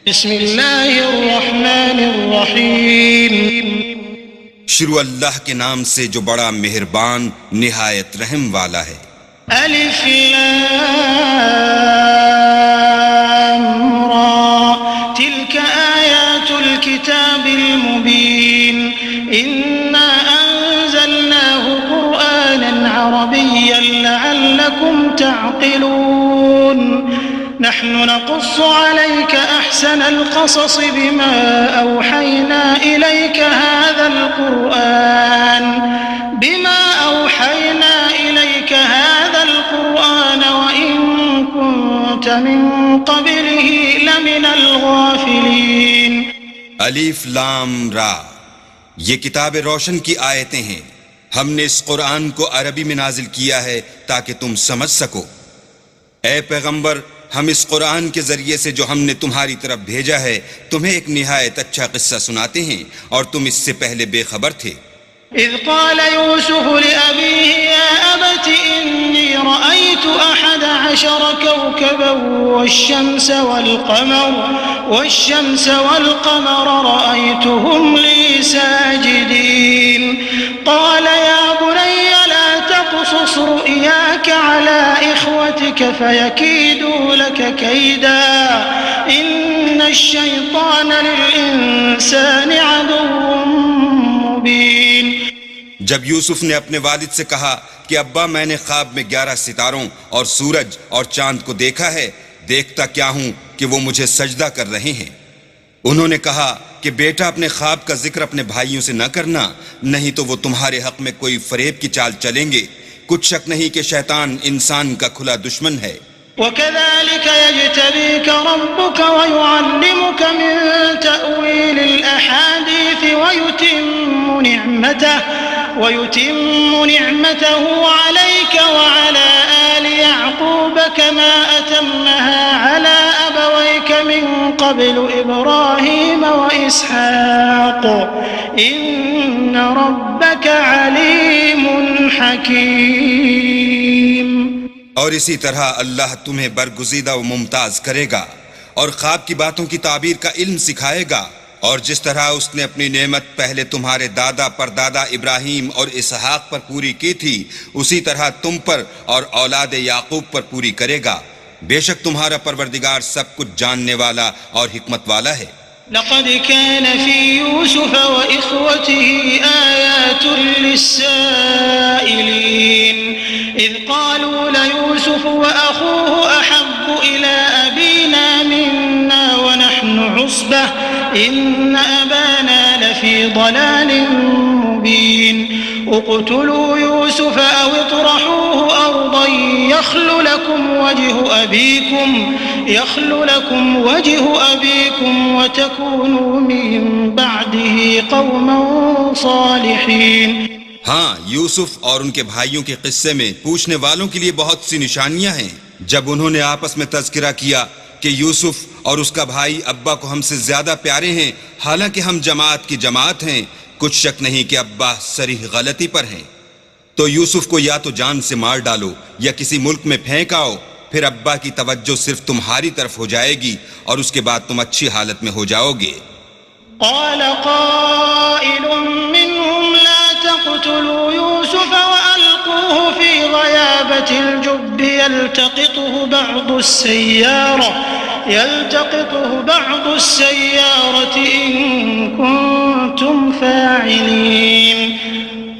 بسم اللہ الرحمن الرحیم شروع اللہ کے نام سے جو بڑا مہربان نہایت رحم والا ہے۔ الف لام را تلك آیات الكتاب المبین انا انزلناه قرآنا عربیا لعلكم تعقلون نحن نقص عليك أحسن القصص بما أوحينا إليك هذا القرآن وإن كنت من قبله لمن الغافلين الف لام را، یہ کتاب روشن کی آیتیں ہیں۔ ہم نے اس قرآن کو عربی میں نازل کیا ہے تاکہ تم سمجھ سکو۔ اے پیغمبر، ہم اس قرآن کے ذریعے سے جو ہم نے تمہاری طرف بھیجا ہے تمہیں ایک نہایت اچھا قصہ سناتے ہیں، اور تم اس سے پہلے بے خبر تھے۔ اذ قال يوسف لأبيه يا أبت إني رأيت 11 كوكبا والشمس والقمر رأيتهم لي ساجدين قال يا بني لا تقصص رؤياك على إخوتك فيكيدوا لك كيدا إن الشيطان للإنسان عدو مبين۔ جب یوسف نے اپنے والد سے کہا کہ ابا میں نے خواب میں 11 ستاروں اور سورج اور چاند کو دیکھا ہے، دیکھتا کیا ہوں کہ وہ مجھے سجدہ کر رہے ہیں۔ انہوں نے کہا کہ بیٹا اپنے خواب کا ذکر اپنے بھائیوں سے نہ کرنا، نہیں تو وہ تمہارے حق میں کوئی فریب کی چال چلیں گے۔ کچھ شک نہیں کہ شیطان انسان کا کھلا دشمن ہے۔ وَكَذَلِكَ يَجْتَبِيكَ رَبُّكَ وَيُعَلِّمُكَ مِن تَأْوِيلِ الْأَحَادِيثِ وَيُتِمُّ نِعْمَتَهُ عَلَيْكَ وَعَلَى آلِ يَعْقُوبَ كَمَا أَتَمَّهَا عَلَى أَبَوَيْكَ مِن قَبْلُ إِبْرَاهِيمَ وَإِسْحَاقَ إِنَّ رَبَّكَ عَلِيمٌ حَكِيمٌ۔ اور اسی طرح اللہ تمہیں برگزیدہ و ممتاز کرے گا اور خواب کی باتوں کی تعبیر کا علم سکھائے گا، اور جس طرح اس نے اپنی نعمت پہلے تمہارے دادا پردادا ابراہیم اور اسحاق پر پوری کی تھی، اسی طرح تم پر اور اولاد یعقوب پر پوری کرے گا۔ بے شک تمہارا پروردگار سب کچھ جاننے والا اور حکمت والا ہے۔ لقد كان في يوسف وإخوته آيات للسائلين إذ قالوا ليوسف وأخوه أحب إلى أبينا منا ونحن عصبة إن أبانا لفي ضلال مبين اقتلوا يوسف أو اطرحوه أرضا يخل لكم وجه أبيكم وتكونوا من بعده قوما صالحين۔ ہاں، یوسف اور ان کے بھائیوں کے قصے میں پوچھنے والوں کے لیے بہت سی نشانیاں ہیں۔ جب انہوں نے آپس میں تذکرہ کیا کہ یوسف اور اس کا بھائی ابا کو ہم سے زیادہ پیارے ہیں، حالانکہ ہم جماعت کی جماعت ہیں، کچھ شک نہیں کہ ابا صریح غلطی پر ہیں۔ تو یوسف کو یا تو جان سے مار ڈالو یا کسی ملک میں پھینک آؤ، پھر ابا کی توجہ صرف تمہاری طرف ہو جائے گی اور اس کے بعد تم اچھی حالت میں ہو جاؤ گے۔ قال قائل منهم لا تقتلوا يوسف وألقوه في غيابة الجب يلتقطه بعض السيارة إن كنتم فاعلين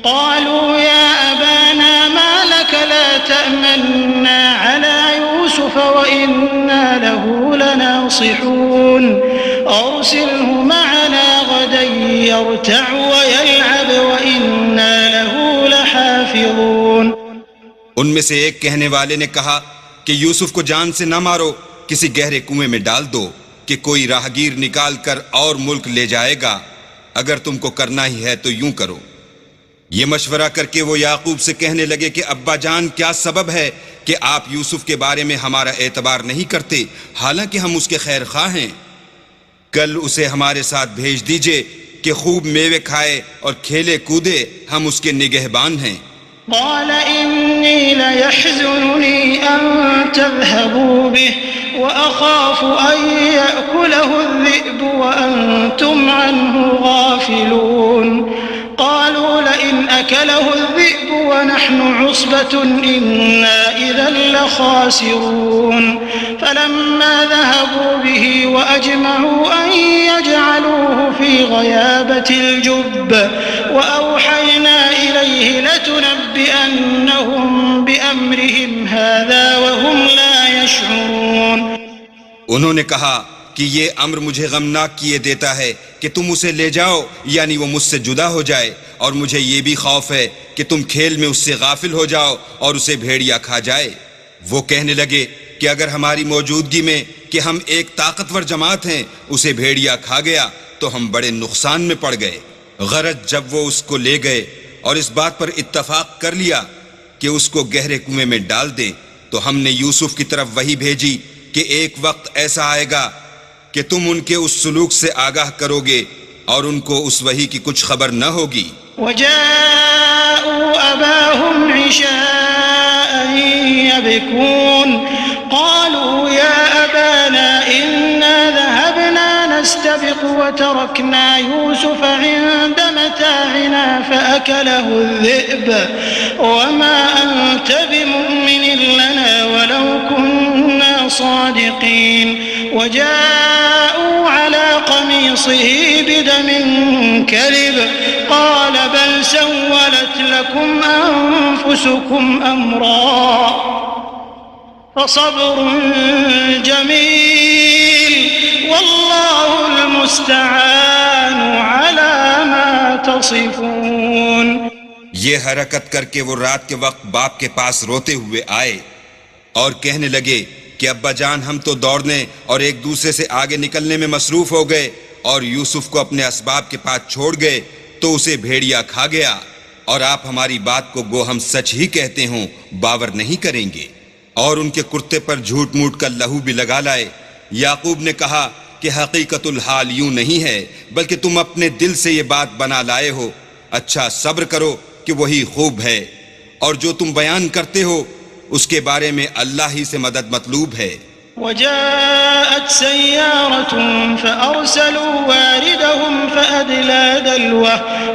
قالوا يا أبانا ما لك لا تأمنا على يوسف وإنا له لناصحون أرسله معنا غدا يرتع ويلعب وإنا له لحافظون۔ ان میں سے ایک کہنے والے نے کہا کہ یوسف کو جان سے نہ مارو، کسی گہرے کنویں میں ڈال دو کہ کوئی راہگیر نکال کر اور ملک لے جائے گا، اگر تم کو کرنا ہی ہے تو یوں کرو۔ یہ مشورہ کر کے وہ یعقوب سے کہنے لگے کہ ابا جان، کیا سبب ہے کہ آپ یوسف کے بارے میں ہمارا اعتبار نہیں کرتے، حالانکہ ہم اس کے خیر خواہ ہیں؟ کل اسے ہمارے ساتھ بھیج دیجئے کہ خوب میوے کھائے اور کھیلے کودے، ہم اس کے نگہبان ہیں۔ قال إني ليحزنني أن تذهبوا به وأخاف أن يأكله فأكله الذئب ونحن عصبة إنا إذا لخاسرون فلما ذهبوا به وأجمعوا أن يجعلوه في غيابة الجب وأوحينا إليه لتنبئنهم بأمرهم هذا وهم لا يشعرون. انہوں نے کہا کہ یہ امر مجھے غمناک کیے دیتا ہے کہ تم اسے لے جاؤ یعنی وہ مجھ سے جدا ہو جائے، اور مجھے یہ بھی خوف ہے کہ تم کھیل میں اس سے غافل ہو جاؤ اور اسے بھیڑیا کھا جائے. وہ کہنے لگے کہ اگر ہماری موجودگی میں کہ ہم ایک طاقتور جماعت ہیں اسے بھیڑیا کھا گیا تو ہم بڑے نقصان میں پڑ گئے. غرض جب وہ اس کو لے گئے اور اس بات پر اتفاق کر لیا کہ اس کو گہرے کنویں میں ڈال دیں تو ہم نے یوسف کی طرف وحی بھیجی کہ ایک وقت ایسا آئے گا کہ تم ان کے اس سلوک سے آگاہ کرو گے اور ان کو اس وحی کی کچھ خبر نہ ہوگی. وجاءوا أباهم عشاء يبكون قالوا يا أبانا إنا ذهبنا نستبق وتركنا يوسف عند متاعنا فأكله الذئب وما أنت بمؤمن لنا ولو كنا صادقين. وجاءوا على قميصه بدم كذب قال بل سولت لكم أنفسكم أمرا فصبر جميل والله المستعان على ما تصفون. یہ حرکت کر کے وہ رات کے وقت باپ کے پاس روتے ہوئے آئے اور کہنے لگے کہ ابا جان ہم تو دوڑنے اور ایک دوسرے سے آگے نکلنے میں مصروف ہو گئے اور یوسف کو اپنے اسباب کے پاس چھوڑ گئے تو اسے بھیڑیا کھا گیا، اور آپ ہماری بات کو گو ہم سچ ہی کہتے ہوں باور نہیں کریں گے. اور ان کے کرتے پر جھوٹ موٹ کا لہو بھی لگا لائے. یعقوب نے کہا کہ حقیقت الحال یوں نہیں ہے بلکہ تم اپنے دل سے یہ بات بنا لائے ہو. اچھا صبر کرو کہ وہی خوب ہے، اور جو تم بیان کرتے ہو اس کے بارے میں اللہ ہی سے مدد مطلوب ہے. وجاءت سيارة فأرسلوا واردهم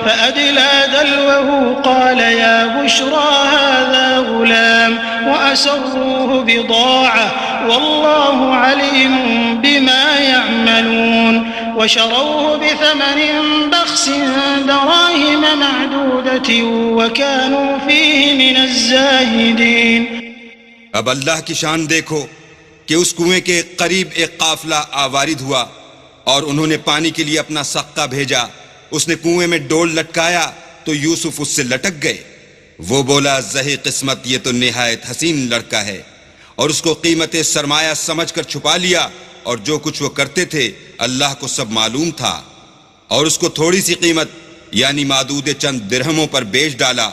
فأدلى دلوه قال يا بشرى هذا غلام وأسروه بضاعة والله عليم بما يعملون وشروه بثمن بخس دراهم معدودة وكانوا فيه من الزاهدين. اب اللہ کی شان دیکھو کہ اس کنویں کے قریب ایک قافلہ آوارد ہوا اور انہوں نے پانی کے لیے اپنا سقہ بھیجا. اس نے کنویں میں ڈول لٹکایا تو یوسف اس سے لٹک گئے. وہ بولا زہی قسمت یہ تو نہایت حسین لڑکا ہے، اور اس کو قیمت سرمایہ سمجھ کر چھپا لیا، اور جو کچھ وہ کرتے تھے اللہ کو سب معلوم تھا، اور اس کو تھوڑی سی قیمت یعنی معدود چند درہموں پر بیچ ڈالا،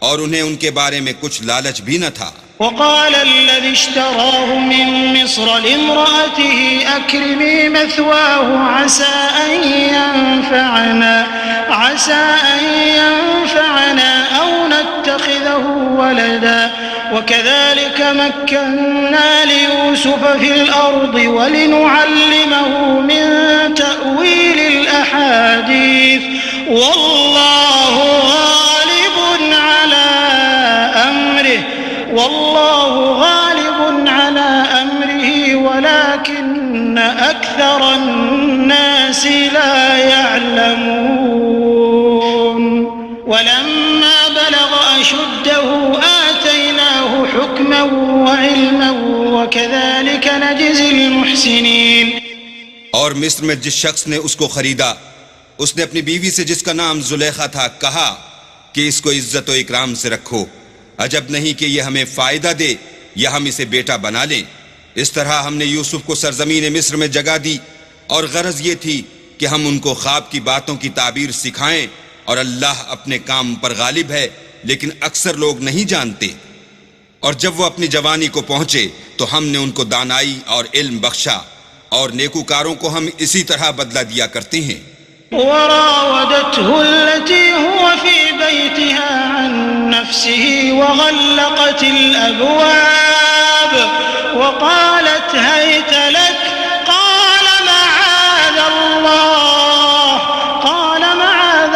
اور انہیں ان کے بارے میں کچھ لالچ بھی نہ تھا. وقال الذي اشتراه من مصر لامرأته أكرمي مثواه عسى أن ينفعنا أو نتخذه ولدا وكذلك مكنا ليوسف في الأرض ولنعلمه من تأويل الأحاديث والله غالب على أمره ولكن أكثر الناس لا يعلمون. ولما بلغ أشده آتيناه حكما وعلما وكذلك نجزي المحسنين. اور مصر میں جس شخص نے اس کو خریدا اس نے اپنی بیوی سے جس کا نام زلیخا تھا کہا کہ اس کو عزت و اکرام سے رکھو، عجب نہیں کہ یہ ہمیں فائدہ دے یا ہم اسے بیٹا بنا لیں. اس طرح ہم نے یوسف کو سرزمین مصر میں جگہ دی، اور غرض یہ تھی کہ ہم ان کو خواب کی باتوں کی تعبیر سکھائیں، اور اللہ اپنے کام پر غالب ہے لیکن اکثر لوگ نہیں جانتے. اور جب وہ اپنی جوانی کو پہنچے تو ہم نے ان کو دانائی اور علم بخشا، اور نیکوکاروں کو ہم اسی طرح بدلہ دیا کرتے ہیں. وراودته التي هو في بيتها عن نفسه وغلقت الأبواب وقالت هيت لك قال معاذ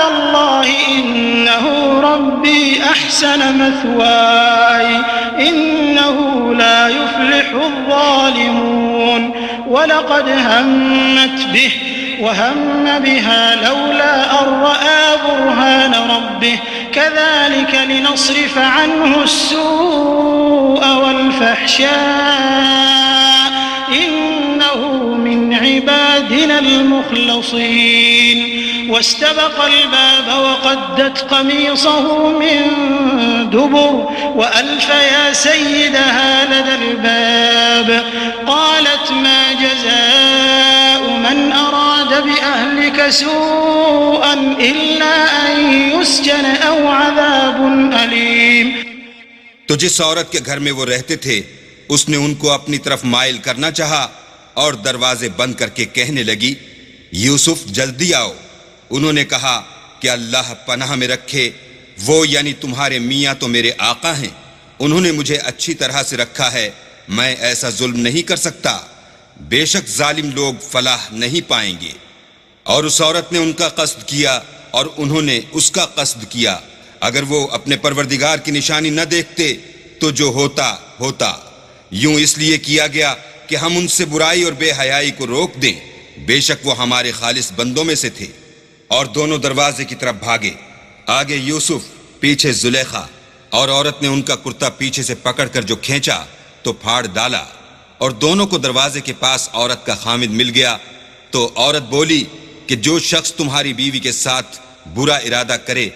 الله إنه ربي أحسن مثواي إنه لا يفلح الظالمون ولقد همت به وهم بها لولا أن رأى برهان ربه كذلك لنصرف عنه السوء والفحشاء إنه من عبادنا المخلصين واستبق الباب وقدت قميصه من دبر وألف يا سيدها لدى الباب قالت ما جزاء من أراد بأهلك سوءا إلا أن يسجن أو عذاب أليم. تو جس عورت کے گھر میں وہ رہتے تھے اس نے ان کو اپنی طرف مائل کرنا چاہا اور دروازے بند کر کے کہنے لگی یوسف جلدی آؤ. انہوں نے کہا کہ اللہ پناہ میں رکھے، وہ یعنی تمہارے میاں تو میرے آقا ہیں، انہوں نے مجھے اچھی طرح سے رکھا ہے، میں ایسا ظلم نہیں کر سکتا، بے شک ظالم لوگ فلاح نہیں پائیں گے. اور اس عورت نے ان کا قصد کیا اور انہوں نے اس کا قصد کیا. اگر وہ اپنے پروردگار کی نشانی نہ دیکھتے تو جو ہوتا ہوتا. یوں اس لیے کیا گیا کہ ہم ان سے برائی اور بے حیائی کو روک دیں، بے شک وہ ہمارے خالص بندوں میں سے تھے. اور دونوں دروازے کی طرف بھاگے، آگے یوسف پیچھے زلیخا، اور عورت نے ان کا کرتا پیچھے سے پکڑ کر جو کھینچا تو پھاڑ ڈالا، اور دونوں کو دروازے کے پاس عورت کا خامد مل گیا. تو عورت بولی کہ جو شخص تمہاری بیوی کے ساتھ برا ارادہ کرے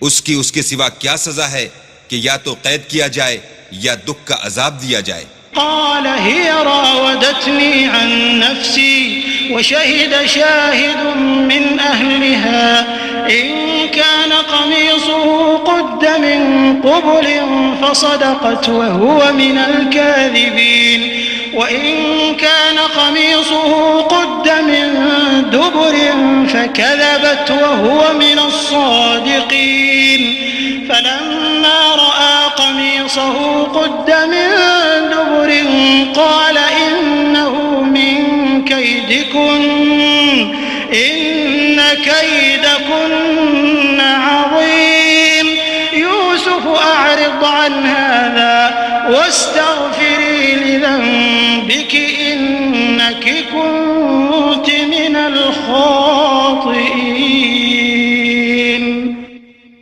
اس کے سوا کیا سزا ہے کہ یا تو قید کیا جائے یا دکھ کا عذاب دیا جائے. قال هي راودتني عن نفسي وشهد شاهد من أهلها إن كان قميصه قد من قبل فصدقت وهو من الكاذبين وإن كان قميصه قد من دبر فكذبت وهو من الصادقين فلما رأى قميصه قد من دبر قال إنه من كيدكن إن كيدكن عظيم يوسف أعرض عن هذا واستغفري لذنبك إنك كنت من الخاطئين.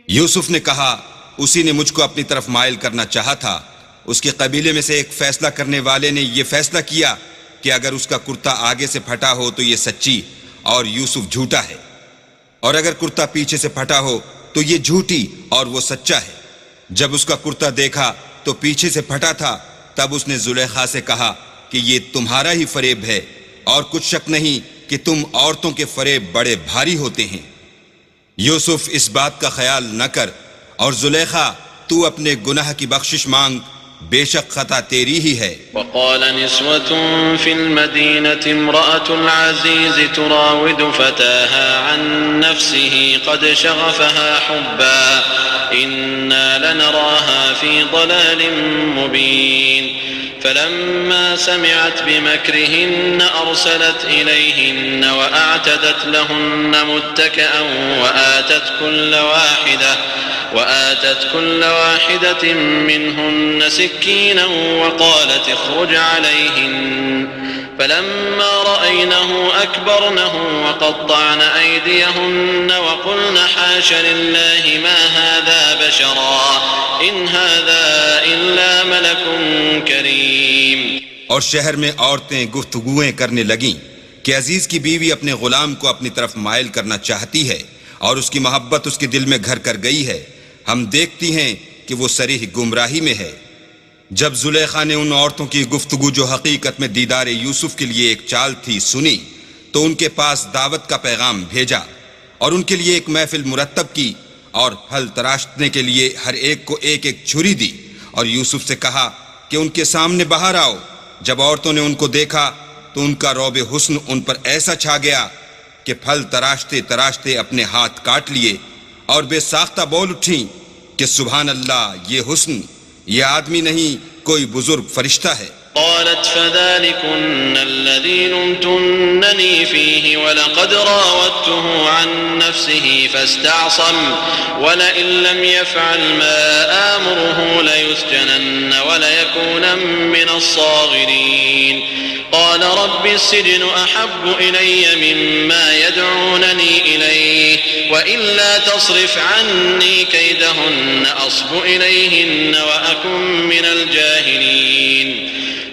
یوسف نے کہا اسی نے مجھ کو اپنی طرف مائل کرنا چاہا تھا. اس کے قبیلے میں سے ایک فیصلہ کرنے والے نے یہ فیصلہ کیا کہ اگر اس کا کرتا آگے سے پھٹا ہو تو یہ سچی اور یوسف جھوٹا ہے، اور اگر کرتا پیچھے سے پھٹا ہو تو یہ جھوٹی اور وہ سچا ہے. جب اس کا کرتا دیکھا تو پیچھے سے پھٹا تھا، تب اس نے زلیخا سے کہا کہ یہ تمہارا ہی فریب ہے، اور کچھ شک نہیں کہ تم عورتوں کے فریب بڑے بھاری ہوتے ہیں. یوسف اس بات کا خیال نہ کر، اور زلیخا تو اپنے گناہ کی بخشش مانگ، بے شک خطا تیری ہی ہے. وقال نسوة في المدينة امرأة العزيز تراود فتاها عن نفسه قد شغفها حبا إنا لنراها في ضلال مبين فلما سمعت بمكرهن أرسلت إليهن وأعتدت لهن متكئا وآتت كل واحدة منهن سكينا وقالت اخرج عليهن فلما رأينه أكبرنه وقطعن أيديهن وقلن حاش لله ما هذا بشرا إن هذا إلا ملك كريم. اور شہر میں عورتیں گفتگویں کرنے لگیں کہ عزیز کی بیوی اپنے غلام کو اپنی طرف مائل کرنا چاہتی ہے اور اس کی محبت اس کے دل میں گھر کر گئی ہے، ہم دیکھتی ہیں کہ وہ صریح گمراہی میں ہے. جب زلیخا نے ان عورتوں کی گفتگو جو حقیقت میں دیدار یوسف کے لیے ایک چال تھی سنی تو ان کے پاس دعوت کا پیغام بھیجا اور ان کے لیے ایک محفل مرتب کی اور پھل تراشنے کے لیے ہر ایک کو ایک ایک چھری دی اور یوسف سے کہا کہ ان کے سامنے باہر آؤ. جب عورتوں نے ان کو دیکھا تو ان کا رعب حسن ان پر ایسا چھا گیا کہ پھل تراشتے تراشتے اپنے ہاتھ کاٹ لیے اور بے ساختہ بول اٹھیں کہ سبحان اللہ، یہ حسن، یہ آدمی نہیں کوئی بزرگ فرشتہ ہے. قالت فذلكن الذي لمتنني فيه ولقد راودته عن نفسه فاستعصم ولئن لم يفعل ما آمره ليسجنن وليكون من الصاغرين قال رب السجن أحب إلي مما يدعونني إليه وإلا تصرف عني كيدهن أصب إليهن وأكن من الجاهلين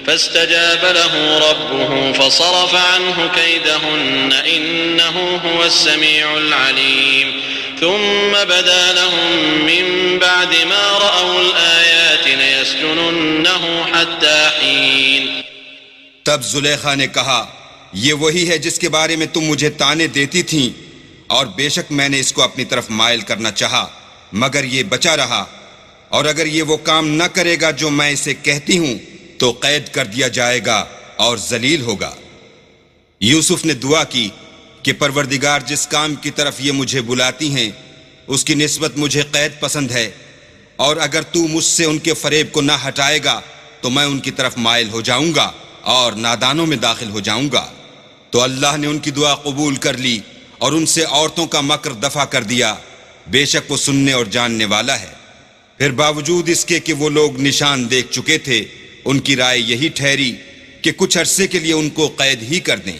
فاستجاب له ربه فصرف عنه كيدهن إنه هو السميع العليم ثم بدا لهم من بعد ما رأوا الآيات ليسجننه حتى حين. تب زلیخا نے کہا یہ وہی ہے جس کے بارے میں تم مجھے طعنے دیتی تھیں اور بے شک میں نے اس کو اپنی طرف مائل کرنا چاہا مگر یہ بچا رہا اور اگر یہ وہ کام نہ کرے گا جو میں اسے کہتی ہوں تو قید کر دیا جائے گا اور ذلیل ہوگا. یوسف نے دعا کی کہ پروردگار جس کام کی طرف یہ مجھے بلاتی ہیں اس کی نسبت مجھے قید پسند ہے اور اگر تو مجھ سے ان کے فریب کو نہ ہٹائے گا تو میں ان کی طرف مائل ہو جاؤں گا اور نادانوں میں داخل ہو جاؤں گا. تو اللہ نے ان کی دعا قبول کر لی اور ان سے عورتوں کا مکر دفع کر دیا. بے شک وہ سننے اور جاننے والا ہے. پھر باوجود اس کے کہ وہ لوگ نشان دیکھ چکے تھے ان کی رائے یہی ٹھہری کہ کچھ عرصے کے لیے ان کو قید ہی کر دیں.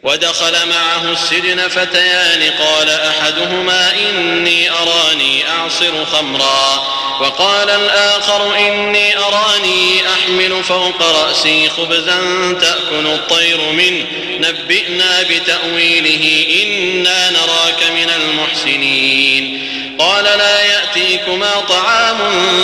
ودخل معه السجن فتيان قال أحدهما إني أراني أعصر خمرا وقال الآخر إني أراني أحمل فوق رأسي خبزا تأكل الطير منه نبئنا بتأويله إنا نراك من المحسنين قال لا يأتيكما طعام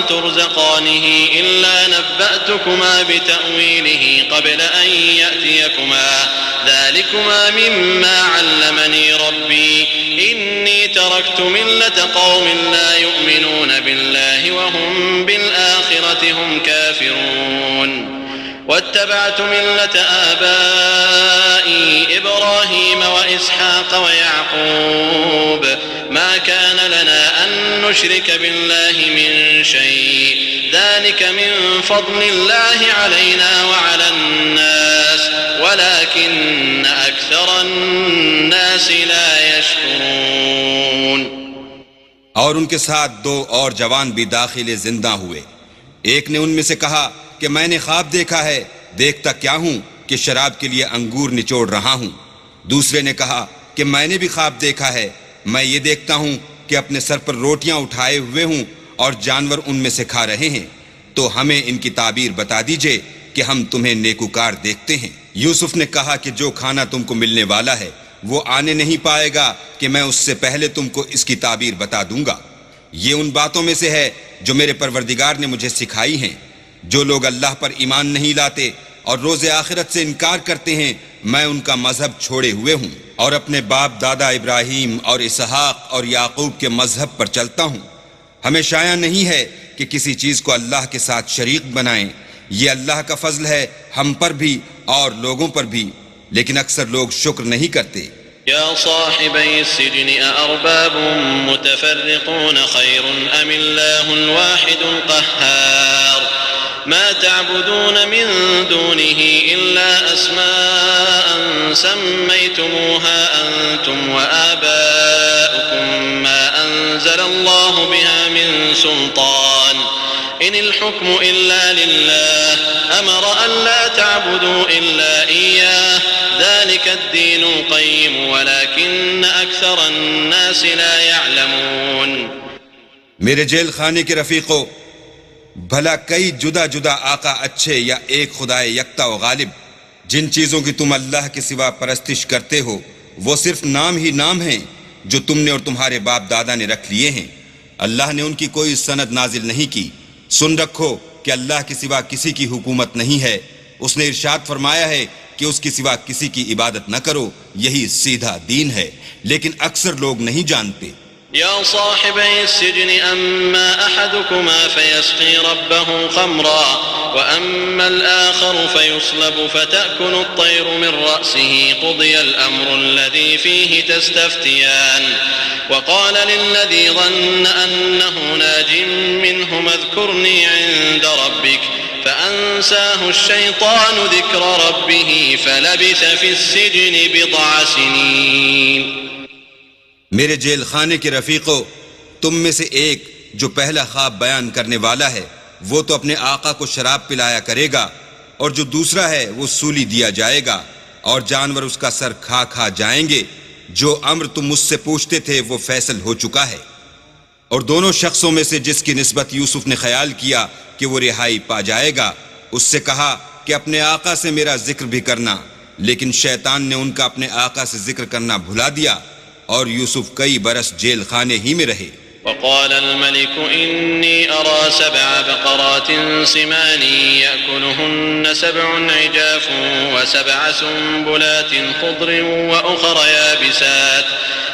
ترزقانه إلا نبأتكما بتأويله قبل أن يأتيكما ذلكما مما علمني ربي إني تركت ملة قوم لا يؤمنون بالله وهم بالآخرة هم كافرون واتبعت ملة آبائي إبراهيم وإسحاق ويعقوب ما كان لنا أن نشرك بالله من شيء ذلك من فضل الله علينا وعلى الناس ولكن أكثر الناس لا يشكرون. اور ان کے ساتھ دو اور جوان بھی داخل زندہ ہوئے. ایک نے ان میں سے کہا کہ میں نے خواب دیکھا ہے, دیکھتا کیا ہوں کہ شراب کے لیے انگور نچوڑ رہا ہوں. دوسرے نے کہا کہ میں نے بھی خواب دیکھا ہے, میں یہ دیکھتا ہوں کہ اپنے سر پر روٹیاں اٹھائے ہوئے ہوں اور جانور ان میں سے کھا رہے ہیں. تو ہمیں ان کی تعبیر بتا دیجئے کہ ہم تمہیں نیکوکار دیکھتے ہیں. یوسف نے کہا کہ جو کھانا تم کو ملنے والا ہے وہ آنے نہیں پائے گا کہ میں اس سے پہلے تم کو اس کی تعبیر بتا دوں گا. یہ ان باتوں میں سے ہے جو میرے پروردگار نے مجھے سکھائی ہیں. جو لوگ اللہ پر ایمان نہیں لاتے اور روز آخرت سے انکار کرتے ہیں میں ان کا مذہب چھوڑے ہوئے ہوں اور اپنے باپ دادا ابراہیم اور اسحاق اور یعقوب کے مذہب پر چلتا ہوں. ہمیں شایع نہیں ہے کہ کسی چیز کو اللہ کے ساتھ شریک بنائیں. یہ اللہ کا فضل ہے ہم پر بھی اور لوگوں پر بھی, لیکن اکثر لوگ شکر نہیں کرتے. يا صاحبي السجن أأرباب متفرقون خير أم الله الواحد القهار ما تعبدون من دونه إلا أسماء سميتموها أنتم وآباؤكم ما أنزل الله بها من سلطان إن الحكم إلا لله أمر أن لا تعبدوا إلا إياه ذلك الدين القيم ولكن أكثر الناس لا يعلمون. میرے جیل خانے کے رفیقو, بھلا کئی جدا جدا آقا اچھے یا ایک خدائے یکتا و غالب؟ جن چیزوں کی تم اللہ کے سوا پرستش کرتے ہو وہ صرف نام ہی نام ہیں جو تم نے اور تمہارے باپ دادا نے رکھ لیے ہیں. اللہ نے ان کی کوئی سند نازل نہیں کی. سن رکھو کہ اللہ کے سوا کسی کی حکومت نہیں ہے. اس نے ارشاد فرمایا ہے کہ اس کے سوا کسی کی عبادت نہ کرو, یہی سیدھا دین ہے, لیکن اکثر لوگ نہیں جانتے. يا صاحبي السجن أما أحدكما فيسقي ربه خمرا وأما الآخر فيصلب فتأكل الطير من رأسه قضي الأمر الذي فيه تستفتيان وقال للذي ظن أنه ناج منهما اذكرني عند ربك فأنزل فأنساه الشيطان ذكر ربه فلبث في السجن بضع سنين. میرے جیل خانے کے رفیقو، تم میں سے ایک جو پہلا خواب بیان کرنے والا ہے وہ تو اپنے آقا کو شراب پلایا کرے گا، اور جو دوسرا ہے وہ سولی دیا جائے گا، اور جانور اس کا سر کھا کھا جائیں گے. جو امر تم مجھ سے پوچھتے تھے وہ فیصل ہو چکا ہے. اور دونوں شخصوں میں سے جس کی نسبت یوسف نے خیال کیا کہ وہ رہائی پا جائے گا، اس سے کہا کہ اپنے آقا سے میرا ذکر بھی کرنا، لیکن شیطان نے ان کا اپنے آقا سے ذکر کرنا بھلا دیا، اور یوسف کئی برس جیل خانے ہی میں رہے. وقال الملك إني أرى 7 بقرات سمان يأكلهن 7 عجاف و7 سنبلات خضر وأخر يابسات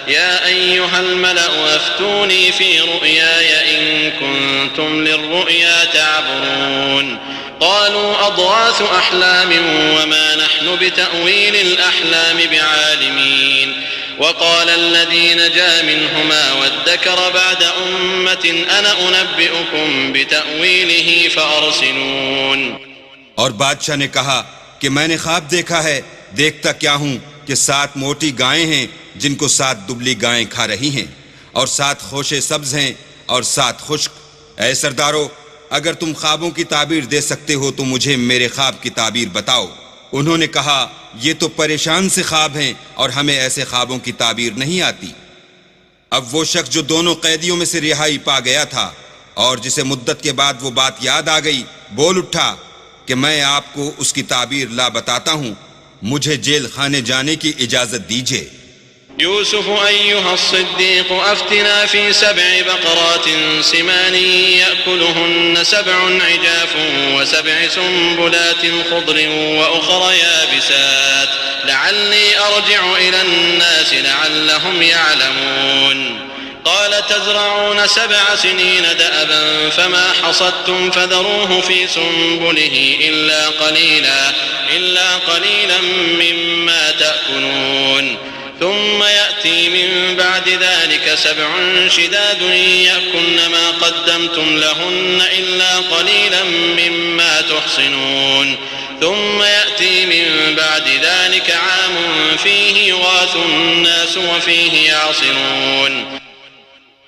يا أيها الملأ أفتوني في رؤياي إن كنتم للرؤيا تعبرون. قالوا أضغاث أحلام وما نحن بتأويل الأحلام بعالمين. وقال الذي نجا منهما وادكر بعد أمة أنا أنبئكم بتأويله فأرسلون. اور بادشاہ نے کہا کہ میں نے خواب دیکھا ہے، دیکھتا کیا ہوں کہ 7 موٹی گائیں ہیں جن کو 7 دبلی گائیں کھا رہی ہیں، اور 7 خوشے سبز ہیں اور 7 خشک. اے سردارو، اگر تم خوابوں کی تعبیر دے سکتے ہو تو مجھے میرے خواب کی تعبیر بتاؤ. انہوں نے کہا یہ تو پریشان سے خواب ہیں اور ہمیں ایسے خوابوں کی تعبیر نہیں آتی. اب وہ شخص جو دونوں قیدیوں میں سے رہائی پا گیا تھا اور جسے مدت کے بعد وہ بات یاد آ گئی، بول اٹھا کہ میں آپ کو اس کی تعبیر لا بتاتا ہوں، مجھے جیل خانے جانے کی اجازت دیجیے. يوسف أيها الصديق أفتنا في 7 بقرات سمان يأكلهن 7 عجاف و7 سنبلات خضر وأخر يابسات لعلي أرجع إلى الناس لعلهم يعلمون. قال تزرعون 7 سنين دأبا فما حصدتم فذروه في سنبله إلا قليلا مما تأكلون. ثم يأتي من بعد ذلك 7 شداد يأكلن ما قدمتم لهن إلا قليلا مما تحصنون. ثم يأتي من بعد ذلك عام فيه يغاث الناس وفيه يعصرون.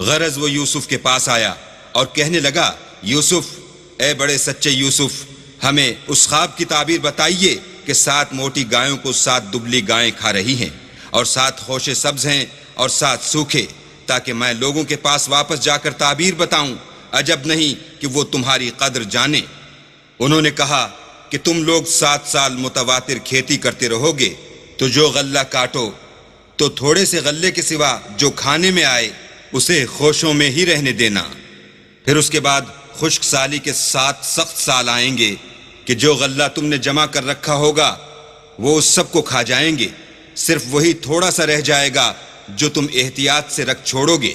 غرض وہ یوسف کے پاس آیا اور کہنے لگا، یوسف، اے بڑے سچے یوسف، ہمیں اس خواب کی تعبیر بتائیے کہ 7 موٹی گایوں کو 7 دبلی گائیں کھا رہی ہیں، اور 7 خوشے سبز ہیں اور 7 سوکھے، تاکہ میں لوگوں کے پاس واپس جا کر تعبیر بتاؤں. عجب نہیں کہ وہ تمہاری قدر جانے. انہوں نے کہا کہ تم لوگ 7 سال متواتر کھیتی کرتے رہو گے، تو جو غلہ کاٹو تو تھوڑے سے غلے کے سوا جو کھانے میں آئے اسے خوشوں میں ہی رہنے دینا. پھر اس کے بعد خشک سالی کے 7 سخت سال آئیں گے کہ جو غلہ تم نے جمع کر رکھا ہوگا وہ اس سب کو کھا جائیں گے، صرف وہی تھوڑا سا رہ جائے گا جو تم احتیاط سے رکھ چھوڑو گے.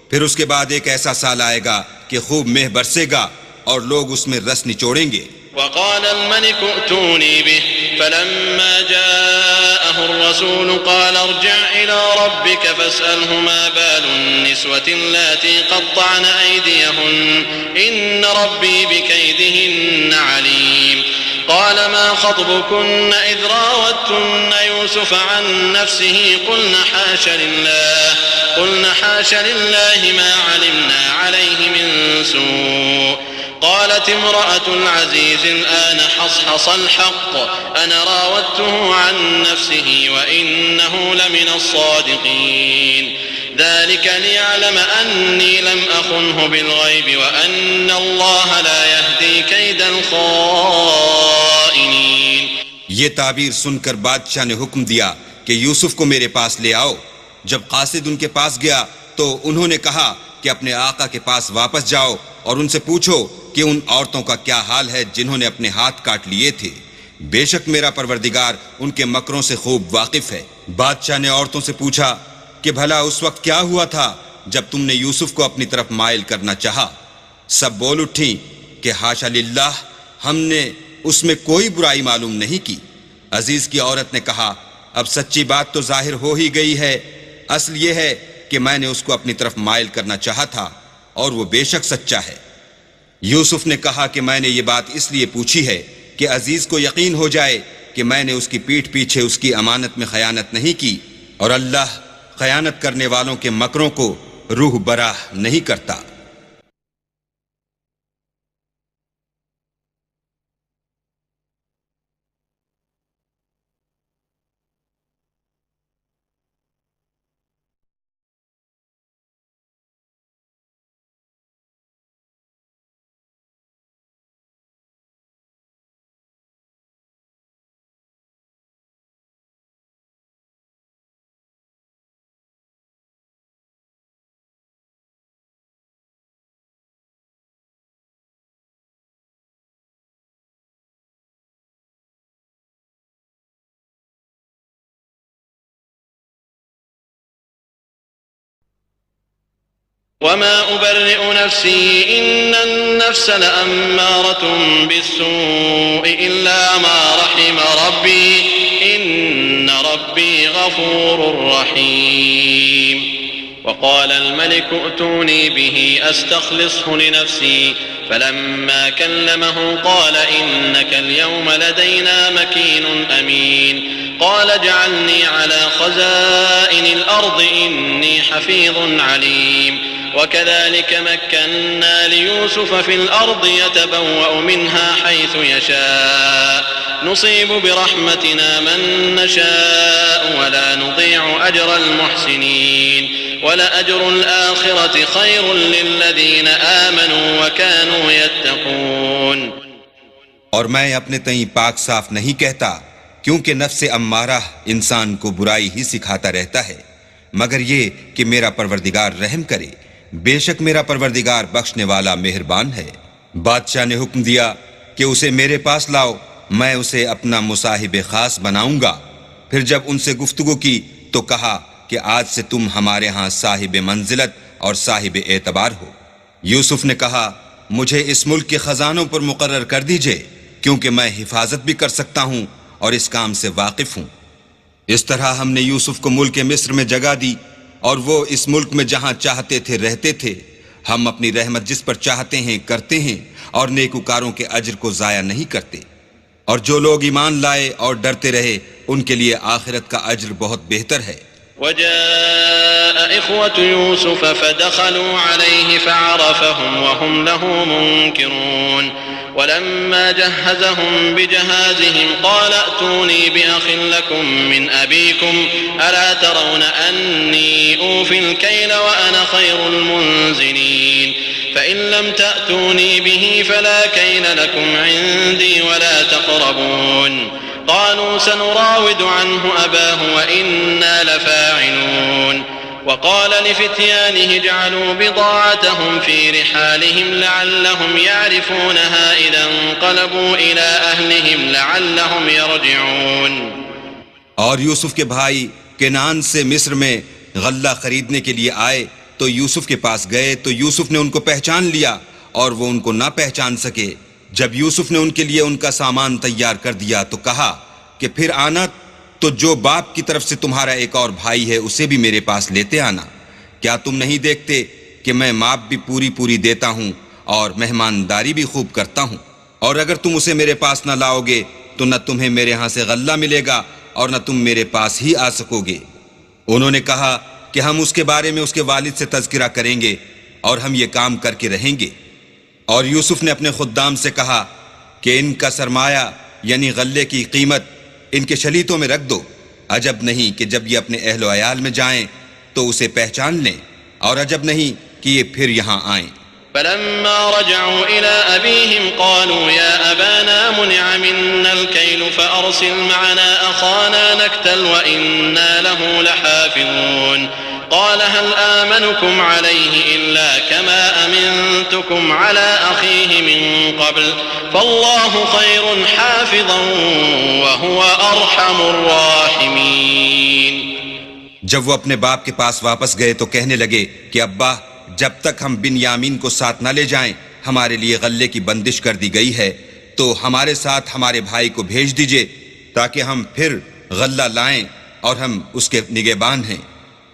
پھر اس کے بعد ایک ایسا سال آئے گا کہ خوب مہ برسے گا اور لوگ اس میں رس نچوڑیں گے. وقال الملك ائتوني به فلما جاءه الرسول قال ارجع إلى ربك فاسأله ما بال النسوة اللاتي قطعن أيديهن إن ربي بكيدهن عليم. قال ما خطبكن إذ راوتن يوسف عن نفسه قلن حاش لله ما علمنا عليه من سوء. قالت امرأة العزيز الآن حصحص الحق أنا راودته عن نفسه وإنه لمن الصادقين. ذلك ليعلم أني لم أخنه بالغيب وأن الله لا يهدي كيد الخائنين. یہ تعبیر سن کر بادشاہ نے حکم دیا کہ یوسف کو میرے پاس لے آؤ. جب قاصد ان کے پاس گیا تو انہوں نے کہا کہ اپنے آقا کے پاس واپس جاؤ اور ان سے پوچھو کہ ان عورتوں کا کیا حال ہے جنہوں نے اپنے ہاتھ کاٹ لیے تھے. بے شک میرا پروردگار ان کے مکروں سے خوب واقف ہے. بادشاہ نے عورتوں سے پوچھا کہ بھلا اس وقت کیا ہوا تھا جب تم نے یوسف کو اپنی طرف مائل کرنا چاہا؟ سب بول اٹھیں کہ حاشا للہ، ہم نے اس میں کوئی برائی معلوم نہیں کی. عزیز کی عورت نے کہا اب سچی بات تو ظاہر ہو ہی گئی ہے. اصل یہ ہے کہ میں نے اس کو اپنی طرف مائل کرنا چاہا تھا اور وہ بے شک سچا ہے. یوسف نے کہا کہ میں نے یہ بات اس لیے پوچھی ہے کہ عزیز کو یقین ہو جائے کہ میں نے اس کی پیٹھ پیچھے اس کی امانت میں خیانت نہیں کی، اور اللہ خیانت کرنے والوں کے مکروں کو روح براہ نہیں کرتا۔ وما أبرئ نفسي إن النفس لأمارة بالسوء إلا ما رحم ربي إن ربي غفور رحيم وقال الملك ائتوني به أستخلصه لنفسي فلما كلمه قال إنك اليوم لدينا مكين أمين قال اجعلني على خزائن الأرض إني حفيظ عليم وكذلك مكنا ليوسف في الأرض يتبوأ منها حيث يشاء نصيب برحمتنا من نشاء ولا نضيع أجر المحسنين ولأجر الآخرة خير للذين آمنوا وكانوا يتقون۔ اور میں اپنے تئیں پاک صاف نہیں کہتا، کیونکہ نفس امارہ انسان کو برائی ہی سکھاتا رہتا ہے، مگر یہ کہ میرا پروردگار رحم کرے، بے شک میرا پروردگار بخشنے والا مہربان ہے۔ بادشاہ نے حکم دیا کہ اسے میرے پاس لاؤ، میں اسے اپنا مصاحب خاص بناؤں گا۔ پھر جب ان سے گفتگو کی تو کہا کہ آج سے تم ہمارے ہاں صاحب منزلت اور صاحب اعتبار ہو۔ یوسف نے کہا مجھے اس ملک کے خزانوں پر مقرر کر دیجئے، کیونکہ میں حفاظت بھی کر سکتا ہوں اور اس کام سے واقف ہوں۔ اس طرح ہم نے یوسف کو ملک مصر میں جگہ دی، اور وہ اس ملک میں جہاں چاہتے تھے رہتے تھے۔ ہم اپنی رحمت جس پر چاہتے ہیں کرتے ہیں، اور نیکوکاروں کے اجر کو ضائع نہیں کرتے۔ اور جو لوگ ایمان لائے اور ڈرتے رہے ان کے لیے آخرت کا اجر بہت بہتر ہے۔ وجاء إخوة يوسف فدخلوا عليه فعرفهم وهم له منكرون ولما جهزهم بجهازهم قال ائتوني بأخ لكم من أبيكم ألا ترون أني أوفي الكيل وأنا خير المنزلين فإن لم تأتوني به فلا كيل لكم عندي ولا تقربون قالوا سنراود عنه أباه وإنا لفاعلون وقال لفتيانه اجعلوا بضاعتهم في رحالهم لعلهم يعرفونها إذا انقلبوا إلى أهلهم لعلهم يرجعون۔ اور یوسف کے بھائی کنعان سے مصر میں غلہ خریدنے کے لیے آئے تو یوسف کے پاس گئے تو یوسف نے ان کو پہچان لیا اور وہ ان کو نہ پہچان سکے۔ جب یوسف نے ان کے لیے ان کا سامان تیار کر دیا تو کہا کہ پھر آنا تو جو باپ کی طرف سے تمہارا ایک اور بھائی ہے اسے بھی میرے پاس لیتے آنا۔ کیا تم نہیں دیکھتے کہ میں ماپ بھی پوری دیتا ہوں اور مہمانداری بھی خوب کرتا ہوں؟ اور اگر تم اسے میرے پاس نہ لاؤ گے تو نہ تمہیں میرے ہاں سے غلہ ملے گا اور نہ تم میرے پاس ہی آ سکو گے۔ انہوں نے کہا کہ ہم اس کے بارے میں اس کے والد سے تذکرہ کریں گے اور ہم یہ کام کر کے رہیں گے۔ اور یوسف نے اپنے خدام سے کہا کہ ان کا سرمایہ یعنی غلے کی قیمت ان کے شلیتوں میں رکھ دو، عجب نہیں کہ جب یہ اپنے اہل و عیال میں جائیں تو اسے پہچان لیں، اور عجب نہیں کہ یہ پھر یہاں آئیں۔ فلما رجعوا إلى أبيهم قالوا يا أبانا منع منا الكيل فأرسل معنا أخانا نكتل وإنا له لحافظون قال هل آمنكم عليه إلا كما أمنتكم على أخيه من قبل فالله خير حافظا وهو أرحم الراحمين۔ جب وہ اپنے باپ کے پاس واپس گئے تو کہنے لگے کہ ابا جب تک ہم بن یامین کو ساتھ نہ لے جائیں ہمارے لیے غلے کی بندش کر دی گئی ہے، تو ہمارے ساتھ ہمارے بھائی کو بھیج دیجئے تاکہ ہم پھر غلہ لائیں اور ہم اس کے نگہبان ہیں۔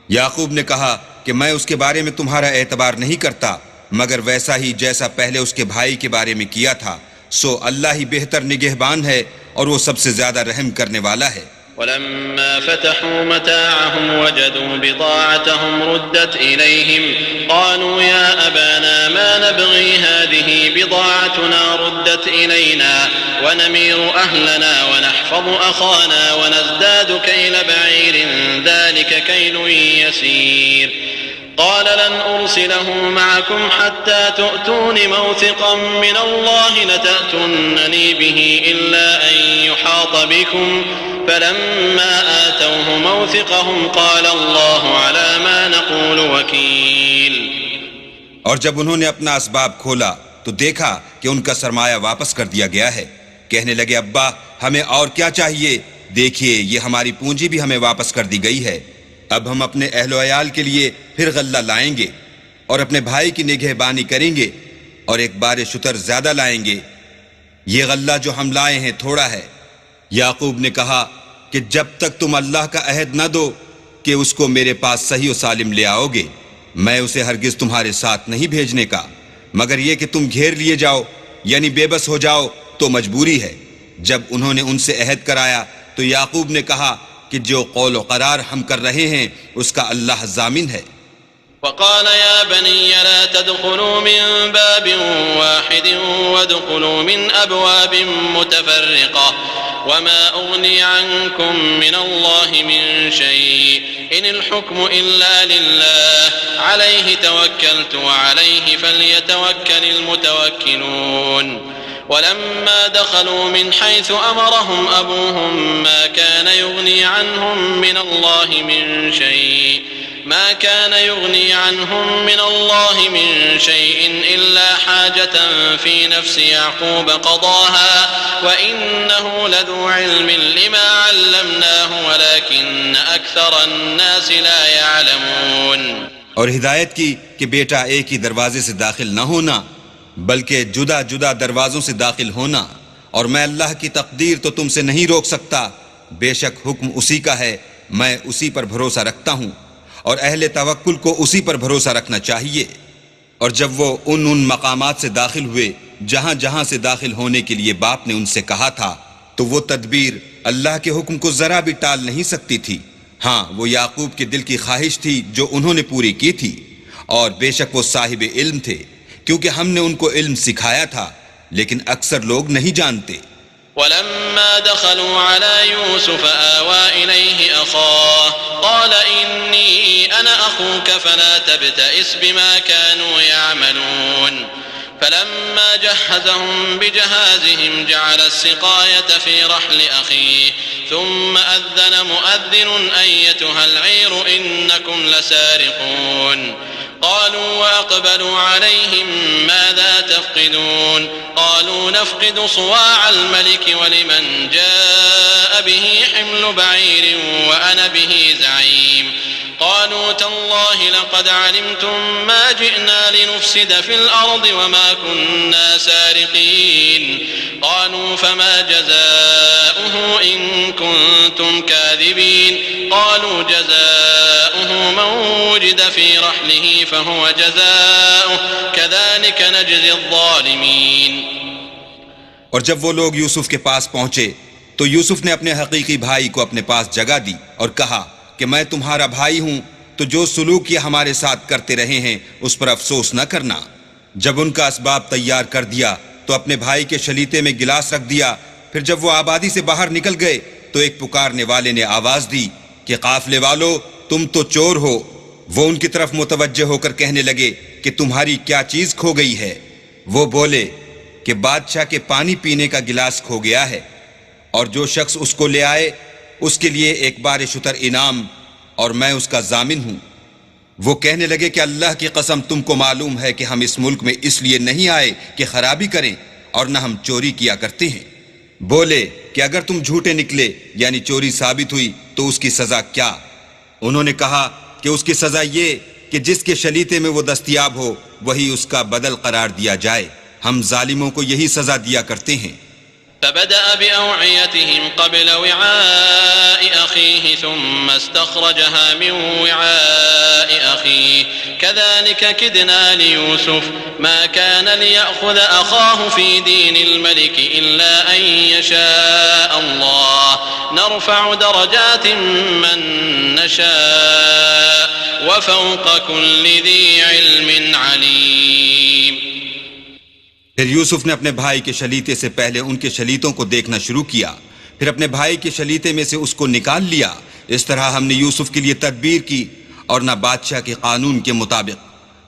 یعقوب نے کہا کہ میں اس کے بارے میں تمہارا اعتبار نہیں کرتا، مگر ویسا ہی جیسا پہلے اس کے بھائی کے بارے میں کیا تھا، سو اللہ ہی بہتر نگہبان ہے اور وہ سب سے زیادہ رحم کرنے والا ہے۔ ولما فتحوا متاعهم وجدوا بضاعتهم ردت إليهم قالوا يا أبانا ما نبغي هذه بضاعتنا ردت إلينا ونمير أهلنا ونحفظ أخانا ونزداد كيل بعير ذلك كيل يسير قال لن أرسله معكم حتى تؤتون موثقا من الله لتأتونني به إلا أن يحاط بكم فلما آتوه موثقهم قال الله على ما نقول وكيل۔ اور جب انہوں نے اپنا اسباب کھولا تو دیکھا کہ ان کا سرمایہ واپس کر دیا گیا ہے۔ کہنے لگے ابا ہمیں اور کیا چاہیے، دیکھیے یہ ہماری پونجی بھی ہمیں واپس کر دی گئی ہے، اب ہم اپنے اہل و عیال کے لیے پھر غلہ لائیں گے اور اپنے بھائی کی نگہبانی کریں گے اور ایک بار شتر زیادہ لائیں گے، یہ غلہ جو ہم لائے ہیں تھوڑا ہے۔ یعقوب نے کہا کہ جب تک تم اللہ کا عہد نہ دو کہ اس کو میرے پاس صحیح و سالم لے آؤ گے، میں اسے ہرگز تمہارے ساتھ نہیں بھیجنے کا، مگر یہ کہ تم گھیر لیے جاؤ یعنی بے بس ہو جاؤ تو مجبوری ہے۔ جب انہوں نے ان سے عہد کرایا تو یعقوب نے کہا کہ جو قول و قرار ہم کر رہے ہیں اس کا اللہ ضامن ہے۔ وقال يا بني لا تدخلوا من باب واحد وادخلوا من أبواب متفرقة وما أغني عنكم من الله من شيء إن الحكم إلا لله عليه توكلت وعليه فليتوكل المتوكلون ولما دخلوا من حيث أمرهم أبوهم ما كان يغني عنهم من الله من شيء من شيء إلا حاجة في نفس يعقوب قضاها وإنه لذو علم لما علمناه ولكن أكثر الناس لا يعلمون۔ اور ہدایت کی کہ بیٹا ایک ہی دروازے سے داخل نہ ہونا بلکہ جدا جدا دروازوں سے داخل ہونا، اور میں اللہ کی تقدیر تو تم سے نہیں روک سکتا، بے شک حکم اسی کا ہے، میں اسی پر بھروسہ رکھتا ہوں اور اہل توکل کو اسی پر بھروسہ رکھنا چاہیے۔ اور جب وہ ان مقامات سے داخل ہوئے جہاں جہاں سے داخل ہونے کے لیے باپ نے ان سے کہا تھا تو وہ تدبیر اللہ کے حکم کو ذرا بھی ٹال نہیں سکتی تھی۔ ہاں وہ یعقوب کے دل کی خواہش تھی جو انہوں نے پوری کی تھی، اور بے شک وہ صاحب علم تھے کیونکہ ہم نے ان کو علم سکھایا تھا، لیکن اکثر لوگ نہیں جانتے۔ ولما دخلوا على يوسف آوى إليه أخاه قال إني أنا أخوك فلا تبتئس بما كانوا يعملون فلما جهزهم بجهازهم جعل السقاية في رحل أخيه ثم أذن مؤذن أيتها العير إنكم لسارقون قالوا وأقبلوا عليهم ماذا تفقدون قالوا نفقد صواع الملك ولمن جاء به حمل بعير وأنا به زعيم قالوا تالله لقد علمتم ما جئنا لنفسد في الأرض وما كنا سارقين قالوا فما جزاؤه إن كنتم كاذبين قالوا جزاؤه من وجد في رحله فهو جزاؤه كذلك نجزي الظالمين۔ اور جب وہ لوگ یوسف کے پاس پہنچے تو یوسف نے اپنے حقیقی بھائی کو اپنے پاس جگہ دی اور کہا کہ میں تمہارا بھائی ہوں، تو جو سلوک یہ ہمارے ساتھ کرتے رہے ہیں اس پر افسوس نہ کرنا۔ جب ان کا اسباب تیار کر دیا تو اپنے بھائی کے شلیتے میں گلاس رکھ دیا، پھر جب وہ آبادی سے باہر نکل گئے تو ایک پکارنے والے نے آواز دی کہ قافلے والو تم تو چور ہو۔ وہ ان کی طرف متوجہ ہو کر کہنے لگے کہ تمہاری کیا چیز کھو گئی ہے؟ وہ بولے کہ بادشاہ کے پانی پینے کا گلاس کھو گیا ہے، اور جو شخص اس کو لے آئے اس کے لیے ایک بار شتر انعام، اور میں اس کا ضامن ہوں۔ وہ کہنے لگے کہ اللہ کی قسم تم کو معلوم ہے کہ ہم اس ملک میں اس لیے نہیں آئے کہ خرابی کریں، اور نہ ہم چوری کیا کرتے ہیں۔ بولے کہ اگر تم جھوٹے نکلے یعنی چوری ثابت ہوئی تو اس کی سزا کیا؟ انہوں نے کہا کہ اس کی سزا یہ کہ جس کے شلیتے میں وہ دستیاب ہو وہی اس کا بدل قرار دیا جائے، ہم ظالموں کو یہی سزا دیا کرتے ہیں۔ فبدأ بأوعيتهم قبل وعاء أخيه ثم استخرجها من وعاء أخيه كذلك كدنا ليوسف ما كان ليأخذ أخاه في دين الملك إلا أن يشاء الله نرفع درجات من نشاء وفوق كل ذي علم عليم. پھر یوسف نے اپنے بھائی کے شلیتے سے پہلے ان کے شلیتوں کو دیکھنا شروع کیا، پھر اپنے بھائی کے شلیتے میں سے اس کو نکال لیا. اس طرح ہم نے یوسف کے لیے تدبیر کی اور نہ بادشاہ کے قانون کے مطابق.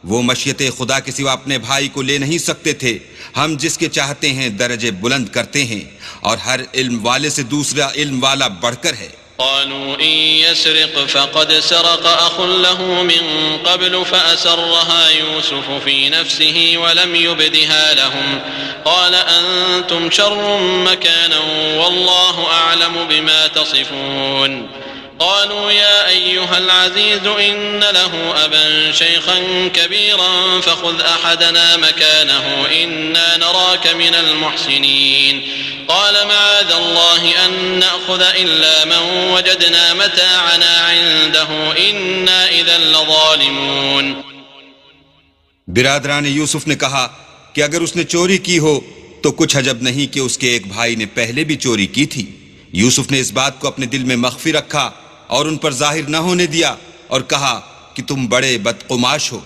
وہ مشیت خدا کے سوا اپنے بھائی کو لے نہیں سکتے تھے. ہم جس کے چاہتے ہیں درجے بلند کرتے ہیں اور ہر علم والے سے دوسرا علم والا بڑھ کر ہے. قالوا إن يسرق فقد سرق أخ له من قبل فأسرها يوسف في نفسه ولم يبدها لهم قال أنتم شر مكانا والله أعلم بما تصفون. قالوا يا أيها العزيز إن له أبا شيخا كبيرا فخذ أحدنا مكانه إنا نراك من المحسنين. قال معاذ الله أن نأخذ إلا من وجدنا متاعنا عنده إنا إذا لظالمون. برادران یوسف نے کہا کہ اگر اس نے چوری کی ہو تو کچھ عجب نہیں کہ اس کے ایک بھائی نے پہلے بھی چوری کی تھی. یوسف نے اس بات کو اپنے دل میں مخفی رکھا اور ان پر ظاہر نہ ہونے دیا اور کہا کہ تم بڑے بدقماش ہو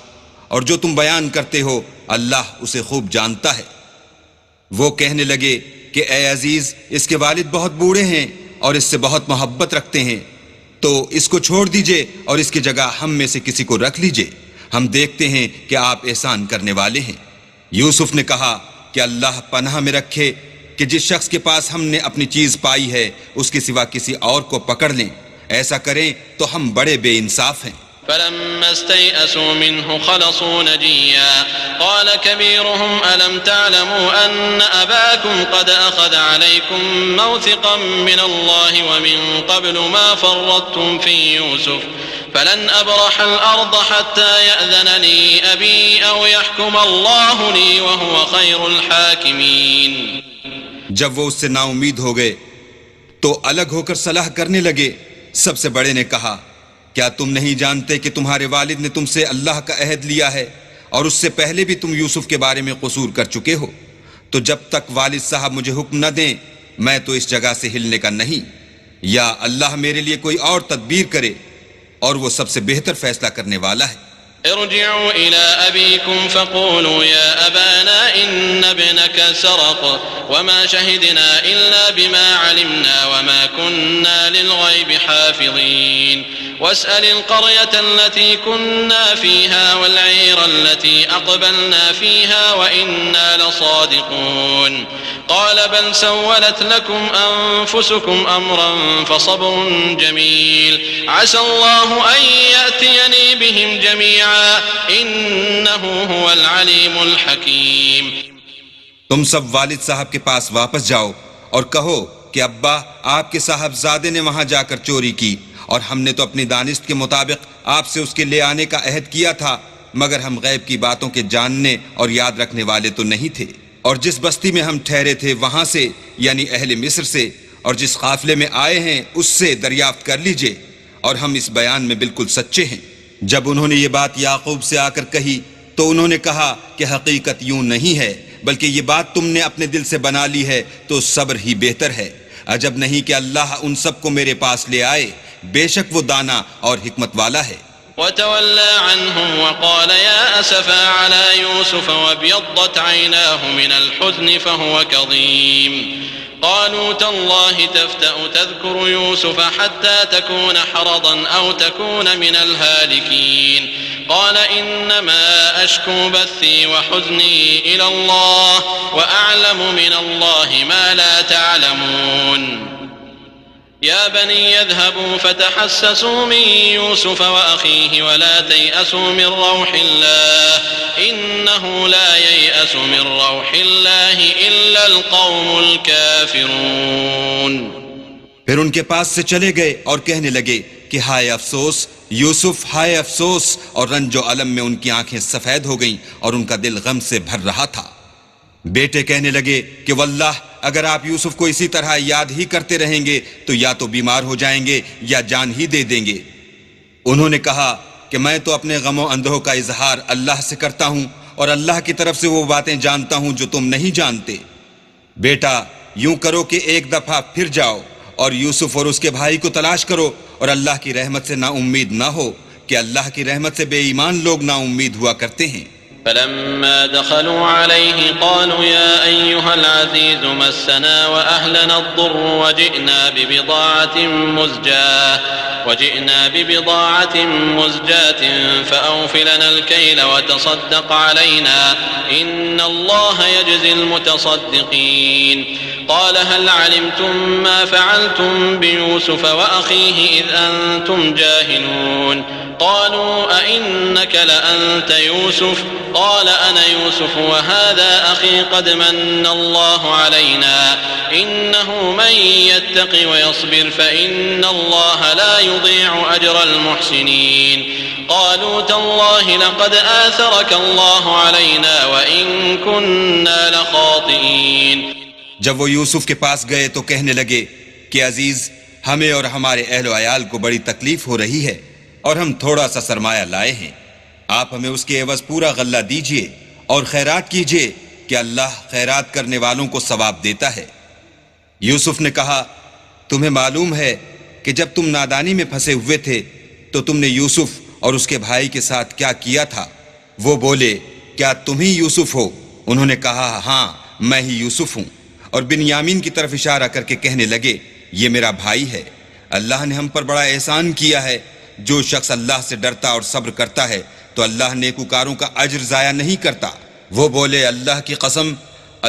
اور جو تم بیان کرتے ہو اللہ اسے خوب جانتا ہے. وہ کہنے لگے کہ اے عزیز، اس کے والد بہت بوڑھے ہیں اور اس سے بہت محبت رکھتے ہیں، تو اس کو چھوڑ دیجئے اور اس کی جگہ ہم میں سے کسی کو رکھ لیجئے. ہم دیکھتے ہیں کہ آپ احسان کرنے والے ہیں. یوسف نے کہا کہ اللہ پناہ میں رکھے کہ جس شخص کے پاس ہم نے اپنی چیز پائی ہے اس کے سوا کسی اور کو پکڑ لیں. ایسا کریں تو ہم بڑے بے انصاف ہیں. فلما استيئسوا منه خلصوا نجيا قال كبيرهم ألم تعلموا أن أباكم قد أخذ عليكم موثقا من الله ومن قبل ما فرطتم في يوسف فلن أبرح الأرض حتى يأذن لي أبي أو يحكم الله لي وهو خير الحاكمين. جب وہ اس سے نا امید ہو گئے تو الگ ہو کر صلاح کرنے لگے. سب سے بڑے نے کہا کیا تم نہیں جانتے کہ تمہارے والد نے تم سے اللہ کا عہد لیا ہے اور اس سے پہلے بھی تم یوسف کے بارے میں قصور کر چکے ہو؟ تو جب تک والد صاحب مجھے حکم نہ دیں میں تو اس جگہ سے ہلنے کا نہیں، یا اللہ میرے لیے کوئی اور تدبیر کرے اور وہ سب سے بہتر فیصلہ کرنے والا ہے. ارجعوا إلى أبيكم فقولوا يا أبانا إن ابنك سرق وما شهدنا إلا بما علمنا وما كنا للغيب حافظين واسأل القرية التي كنا فيها والعير التي أقبلنا فيها وإنا لصادقون. قال بل سولت لكم أنفسكم أمرا فصبر جميل عسى الله أن يأتيني بهم جميعا إنه هو العليم الحكيم. تم سب والد صاحب کے پاس واپس جاؤ اور کہو کہ ابا آپ کے صاحبزادے نے وہاں جا کر چوری کی اور ہم نے تو اپنی دانست کے مطابق آپ سے اس کے لے آنے کا عہد کیا تھا، مگر ہم غیب کی باتوں کے جاننے اور یاد رکھنے والے تو نہیں تھے. اور جس بستی میں ہم ٹھہرے تھے وہاں سے یعنی اہل مصر سے اور جس قافلے میں آئے ہیں اس سے دریافت کر لیجئے اور ہم اس بیان میں بالکل سچے ہیں. جب انہوں نے یہ بات یعقوب سے آ کر کہی تو انہوں نے کہا کہ حقیقت یوں نہیں ہے بلکہ یہ بات تم نے اپنے دل سے بنا لی ہے تو صبر ہی بہتر ہے. عجب نہیں کہ اللہ ان سب کو میرے پاس لے آئے، بے شک وہ دانا اور حکمت والا ہے. وتولى عنهم وقال يا أسفا على يوسف وابيضت عيناه من الحزن فهو كظيم. قالوا تالله تفتأ تذكر يوسف حتى تكون حرضا أو تكون من الهالكين. قال إنما أشكو بثي وحزني إلى الله وأعلم من الله ما لا تعلمون. يا بني يذهبوا فتحسسوا من يوسف وأخيه ولا تيأسوا من روح الله إنه لا ييأس من روح الله إلا القوم الكافرون. پھر ان کے پاس سے چلے گئے اور کہنے لگے کہ ہائے افسوس یوسف، ہائے افسوس، اور رنج و الم میں ان کی آنکھیں سفید ہو گئیں اور ان کا دل غم سے بھر رہا تھا. بیٹے کہنے لگے کہ واللہ اگر آپ یوسف کو اسی طرح یاد ہی کرتے رہیں گے تو یا تو بیمار ہو جائیں گے یا جان ہی دے دیں گے. انہوں نے کہا کہ میں تو اپنے غم و اندوہ کا اظہار اللہ سے کرتا ہوں اور اللہ کی طرف سے وہ باتیں جانتا ہوں جو تم نہیں جانتے۔ بیٹا یوں کرو کہ ایک دفعہ پھر جاؤ اور یوسف اور اس کے بھائی کو تلاش کرو، اور اللہ کی رحمت سے نا امید نہ ہو کہ اللہ کی رحمت سے بے ایمان لوگ نا امید ہوا کرتے ہیں۔ فلما دخلوا عليه قالوا يا أيها العزيز مسنا وأهلنا الضر وجئنا ببضاعة مزجاة فأوف لنا الكيل وتصدق علينا إن الله يجزي المتصدقين قال هل علمتم ما فعلتم بيوسف وأخيه إذ أنتم جاهلون قالوا أئنك لأنت يوسف قال أنا يوسف وهذا أخي قد من الله علينا إنه من يتق ويصبر فإن الله لا يضيع أجر المحسنين قالوا تالله لقد آثرك الله علينا وإن كنا لخاطئين۔ جب وہ یوسف کے پاس گئے تو کہنے لگے کہ عزیز ہمیں اور ہمارے اہل و عیال کو بڑی تکلیف ہو رہی ہے اور ہم تھوڑا سا سرمایہ لائے ہیں، آپ ہمیں اس کے عوض پورا غلہ دیجئے اور خیرات کیجئے کہ اللہ خیرات کرنے والوں کو ثواب دیتا ہے۔ یوسف نے کہا تمہیں معلوم ہے کہ جب تم نادانی میں پھنسے ہوئے تھے تو تم نے یوسف اور اس کے بھائی کے ساتھ کیا کیا تھا؟ وہ بولے کیا تم ہی یوسف ہو؟ انہوں نے کہا ہاں میں ہی یوسف ہوں، اور بنیامین کی طرف اشارہ کر کے کہنے لگے یہ میرا بھائی ہے، اللہ نے ہم پر بڑا احسان کیا ہے، جو شخص اللہ سے ڈرتا اور صبر کرتا ہے تو اللہ نیکوکاروں کا اجر ضائع نہیں کرتا۔ وہ بولے اللہ کی قسم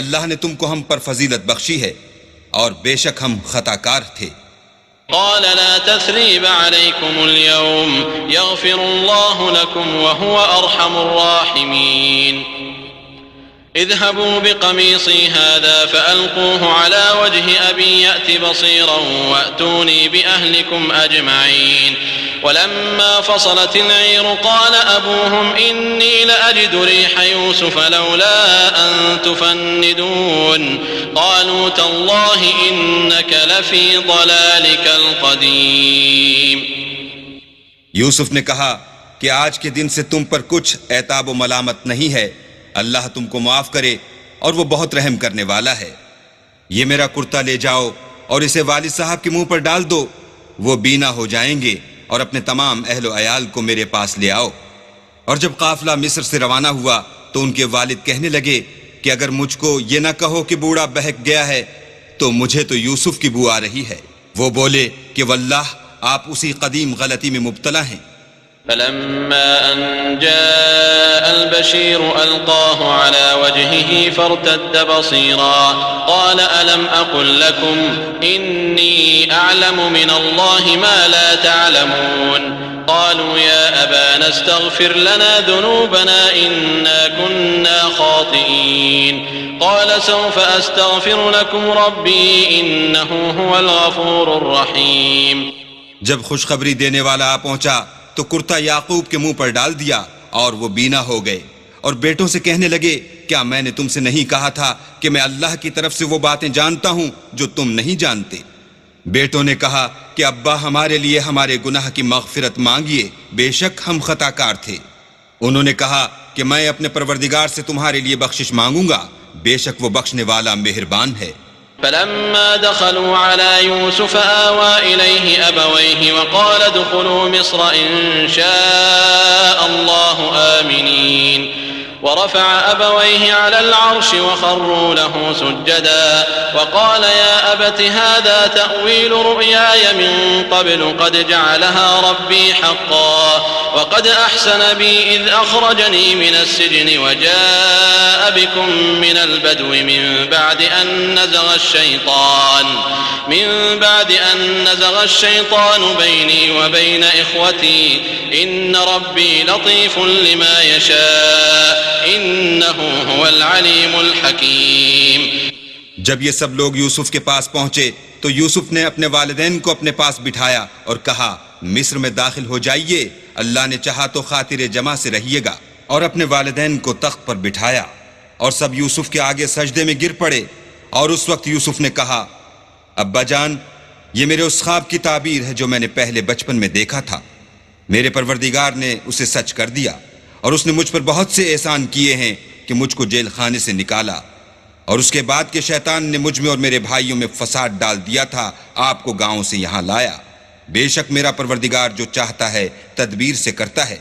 اللہ نے تم کو ہم پر فضیلت بخشی ہے اور بے شک ہم خطا کار تھے۔ قال لا تثريب عليكم اليوم يغفر الله لكم وهو أرحم الراحمين اذهبوا بقميصي هذا فألقوه على وجه أبي يأت بصيرا وأتوني بأهلكم أجمعين ولما فصلت العير قال أبوهم إني لأجد ريح يوسف لولا أن تفندون قالوا تالله إنك لفي ضلالك القديم۔ یوسف نے کہا کہ آج کے دن سے تم پر کچھ عتاب و ملامت نہیں ہے، اللہ تم کو معاف کرے اور وہ بہت رحم کرنے والا ہے۔ یہ میرا کرتا لے جاؤ اور اسے والد صاحب کے منہ پر ڈال دو، وہ بینا ہو جائیں گے، اور اپنے تمام اہل و عیال کو میرے پاس لے آؤ۔ اور جب قافلہ مصر سے روانہ ہوا تو ان کے والد کہنے لگے کہ اگر مجھ کو یہ نہ کہو کہ بوڑھا بہک گیا ہے تو مجھے تو یوسف کی بو آ رہی ہے۔ وہ بولے کہ واللہ آپ اسی قدیم غلطی میں مبتلا ہیں۔ فلما أن جاء البشير ألقاه على وجهه فارتد بصيرا قال ألم أقل لكم إني أعلم من الله ما لا تعلمون قالوا يا أبانا استغفر لنا ذنوبنا إنا كنا خاطئين قال سوف أستغفر لكم ربي إنه هو الغفور الرحيم۔ جب خوشخبری دینے والا آ پہنچا تو کرتا یعقوب کے منہ پر ڈال دیا اور وہ بینا ہو گئے، اور بیٹوں سے کہنے لگے کیا میں نے تم سے نہیں کہا تھا کہ میں اللہ کی طرف سے وہ باتیں جانتا ہوں جو تم نہیں جانتے؟ بیٹوں نے کہا کہ ابا ہمارے لیے ہمارے گناہ کی مغفرت مانگیے، بے شک ہم خطا کار تھے۔ انہوں نے کہا کہ میں اپنے پروردگار سے تمہارے لیے بخشش مانگوں گا، بے شک وہ بخشنے والا مہربان ہے۔ فلما دخلوا على يوسف آوى إليه أبويه وقال ادخلوا مصر إن شاء الله آمنين ورفع أبويه على العرش وخروا له سجدا وقال يا أبت هذا تأويل رؤياي من قبل قد جعلها ربي حقا وقد أحسن بي إذ أخرجني من السجن وجاء بكم من البدو من بعد أن نزغ الشيطان بيني وبين إخوتي إن ربي لطيف لما يشاء إنه هو العليم الحكيم۔ جب یہ سب لوگ یوسف کے پاس پہنچے تو یوسف نے اپنے والدین کو اپنے پاس بٹھایا اور کہا مصر میں داخل ہو جائیے، اللہ نے چاہا تو خاطر جمع سے رہیے گا، اور اپنے والدین کو تخت پر بٹھایا، اور سب یوسف کے آگے سجدے میں گر پڑے۔ اور اس وقت یوسف نے کہا ابا جان یہ میرے اس خواب کی تعبیر ہے جو میں نے پہلے بچپن میں دیکھا تھا۔ میرے پروردگار نے اسے سچ کر دیا، اور اس نے مجھ پر بہت سے احسان کیے ہیں کہ مجھ کو جیل خانے سے نکالا، اور اس کے بعد کہ شیطان نے مجھ میں اور میرے بھائیوں میں فساد ڈال دیا تھا آپ کو گاؤں سے یہاں لایا۔ بے شک میرا پروردگار جو چاہتا ہے تدبیر سے کرتا ہے،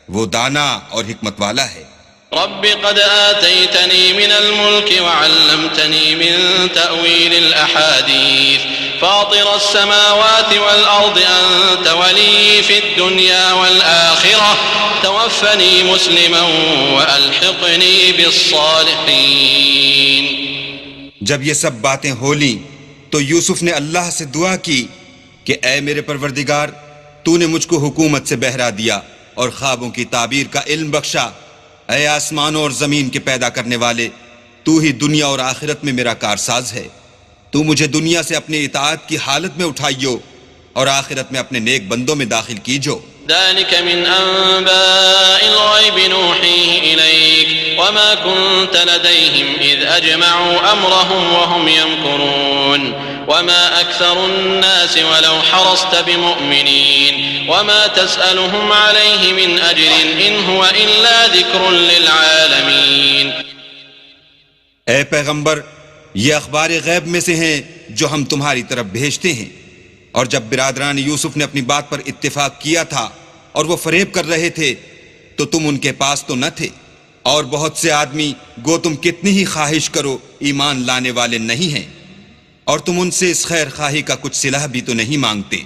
وہ دانا اور حکمت والا ہے۔ رب قد آتيتني من الملك وعلمتني من تأويل الأحاديث فاطر السماوات والأرض أنت ولي في الدنيا والآخرة توفني مسلما وألحقني بالصالحين۔ جب یہ سب باتیں ہو لیں تو یوسف نے اللہ سے دعا کی کہ اے میرے پروردگار، تو نے مجھ کو حکومت سے بہرا دیا اور خوابوں کی تعبیر کا علم بخشا۔ اے آسمانوں اور زمین کے پیدا کرنے والے، تو ہی دنیا اور آخرت میں میرا کارساز ہے۔ تو مجھے دنیا سے اپنی اطاعت کی حالت میں اٹھائیو اور آخرت میں اپنے نیک بندوں میں داخل کیجو۔ ذلك من أنباء الغيب نوحيه إليك وما كنت لديهم إذ أجمعوا أمرهم وهم يمكرون وما أكثر الناس ولو حرصت بمؤمنين وما تسألهم عليه من أجر إن هو إلا ذكر للعالمين۔ اے پیغمبر، یہ اخبار غیب میں سے ہیں جو ہم تمہاری طرف بھیجتے ہیں، اور جب برادران یوسف نے اپنی بات پر اتفاق کیا تھا اور وہ فریب کر رہے تھے تو تم ان کے پاس تو نہ تھے، اور بہت سے آدمی گو تم کتنی ہی خواہش کرو ایمان لانے والے نہیں ہیں، اور تم ان سے اس خیر خواہی کا کچھ صلہ بھی تو نہیں مانگتے۔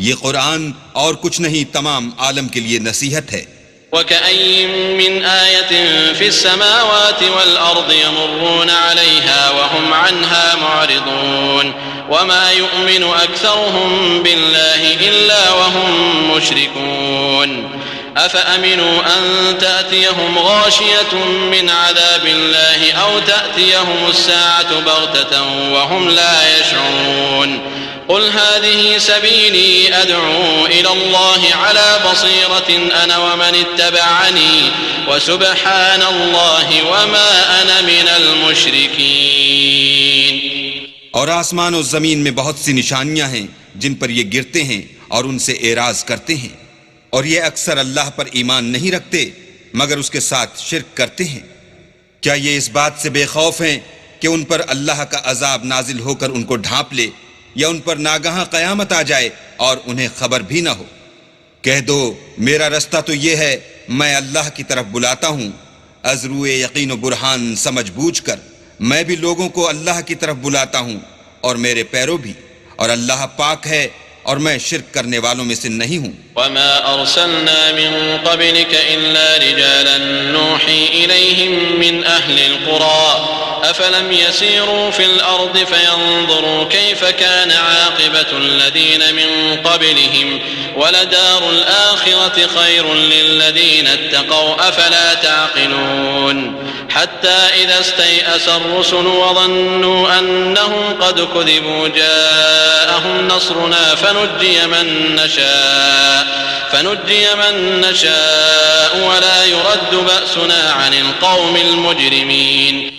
یہ قرآن اور کچھ نہیں تمام عالم کے لیے نصیحت ہے۔ وكأين من آية في السماوات والأرض يمرون عليها وهم عنها معرضون وما يؤمن أكثرهم بالله إلا وهم مشركون أفأمنوا أن تأتيهم غاشية من عذاب الله أو تأتيهم الساعة بغتة وهم لا يشعرون قل هذه سبيلي أدعو إلى الله على بصيرة أنا ومن اتبعني وسبحان الله وما أنا من المشركين۔ اور آسمان و زمین میں بہت سی نشانیاں ہیں جن پر یہ گرتے ہیں اور ان سے اعراض کرتے ہیں، اور یہ اکثر اللہ پر ایمان نہیں رکھتے مگر اس کے ساتھ شرک کرتے ہیں۔ کیا یہ اس بات سے بے خوف ہیں کہ ان پر اللہ کا عذاب نازل ہو کر ان کو ڈھانپ لے، یا ان پر ناگہاں قیامت آ جائے اور انہیں خبر بھی نہ ہو؟ کہہ دو میرا رستہ تو یہ ہے، میں اللہ کی طرف بلاتا ہوں از روئے یقین و برہان سمجھ بوجھ کر۔ میں بھی لوگوں کو اللہ کی طرف بلاتا ہوں اور میرے پیرو بھی، اور اللہ پاک ہے اور میں شرک کرنے والوں میں سے نہیں ہوں۔ وما أرسلنا من قبلك إلا رجالا نوحي إليهم من أهل القرى أفلم يسيروا في الأرض فينظروا كيف كان عاقبة الذين من قبلهم ولدار الآخرة خير للذين اتقوا أفلا تعقلون حتى إذا استيأس الرسل وظنوا أنهم قد كذبوا جاءهم نصرنا فنجي من نشاء ولا يرد بأسنا عن القوم المجرمين۔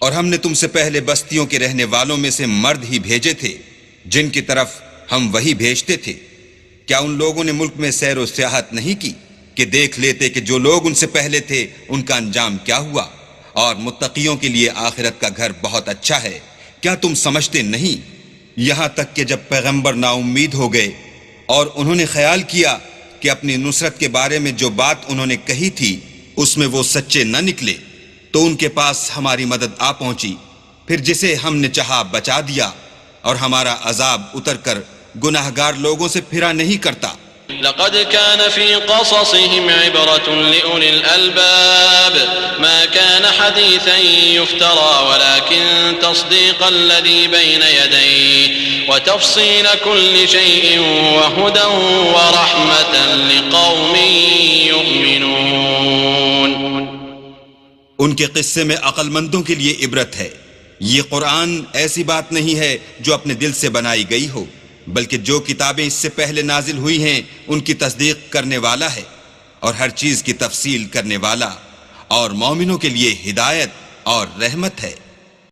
اور ہم نے تم سے پہلے بستیوں کے رہنے والوں میں سے مرد ہی بھیجے تھے جن کی طرف ہم وہی بھیجتے تھے۔ کیا ان لوگوں نے ملک میں سیر و سیاحت نہیں کی کہ دیکھ لیتے کہ جو لوگ ان سے پہلے تھے ان کا انجام کیا ہوا؟ اور متقیوں کے لیے آخرت کا گھر بہت اچھا ہے۔ کیا تم سمجھتے نہیں؟ یہاں تک کہ جب پیغمبر نا امید ہو گئے اور انہوں نے خیال کیا کہ اپنی نصرت کے بارے میں جو بات انہوں نے کہی تھی اس میں وہ سچے نہ نکلے، تو ان کے پاس ہماری مدد آ پہنچی، پھر جسے ہم نے چاہا بچا دیا، اور ہمارا عذاب اتر کر گناہگار لوگوں سے پھرا نہیں کرتا۔ لقد كان في قصصهم عبرة لأولي الألباب ما كان حديثا يفترى ولكن تصديق الذي بين يديه وتفصيل كل شيء وهدى ورحمة لقوم يؤمنون۔ ان کے قصے میں عقل مندوں کے لیے عبرت ہے۔ یہ قرآن ایسی بات نہیں ہے جو اپنے دل سے بنائی گئی ہو، بلکہ جو کتابیں اس سے پہلے نازل ہوئی ہیں ان کی تصدیق کرنے والا ہے، اور ہر چیز کی تفصیل کرنے والا، اور مومنوں کے لیے ہدایت اور رحمت ہے۔